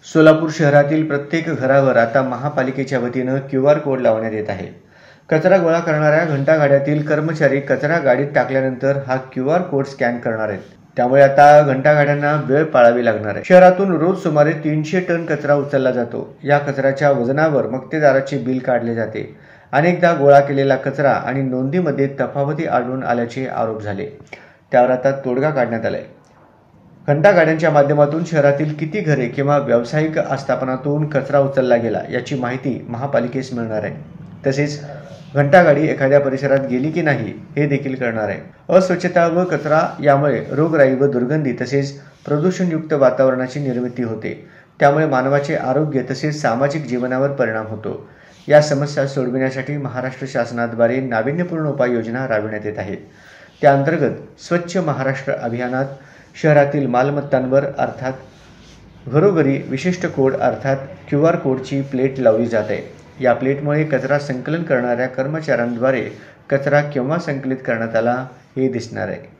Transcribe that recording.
सोलापूर शहरातील प्रत्येक घरावर आता महापालिकेच्या वतीनं QR कोड लावण्यात येत आहे। कचरा गोळा करणाऱ्या घंटागाड्यातील कर्मचारी कचरा गाडीत टाकल्यानंतर हा QR कोड स्कॅन करणार आहेत। त्यामुळे आता घंटागाड्यांना वेळ पाळावी लागणार आहे। शहरातून रोज सुमारे 300 टन कचरा उचलला जातो। या कचऱ्याच्या वजनावर मक्तेदाराचे बिल काढले जाते। अनेकदा गोळा केलेला कचरा आणि नोंदीमध्ये तफावती आढळून आल्याचे आरोप झाले। त्यावर आता तोडगा काढण्यात आलाय। घंटागाड्यांच्या माध्यमातून शहरातील किती घरे किंवा व्यावसायिक आस्थापनातून कचरा उचलला गेला याची माहिती महापालिकेस मिळणार आहे। तसेच घंटागाडी एखाद्या परिसरात गेली की नाही हे देखील कळणार आहे। अस्वच्छता व कचरा यामुळे रोगराई व दुर्गंधी तसेच प्रदूषणयुक्त वातावरणाची निर्मिती होते। त्यामुळे मानवाचे आरोग्य तसेच सामाजिक जीवनावर परिणाम होतो। या समस्या सोडविण्यासाठी महाराष्ट्र शासनाद्वारे नाविन्यपूर्ण उपाययोजना राबविण्यात येत आहेत। त्या अंतर्गत स्वच्छ महाराष्ट्र अभियानात शहरातील मालमत्तांवर अर्थात घरोघरी विशिष्ट कोड अर्थात QR कोडची प्लेट लावली जात आहे। या प्लेटमुळे कचरा संकलन करणाऱ्या कर्मचाऱ्यांद्वारे कचरा केव्हा संकलित करण्यात आला हे दिसणार आहे।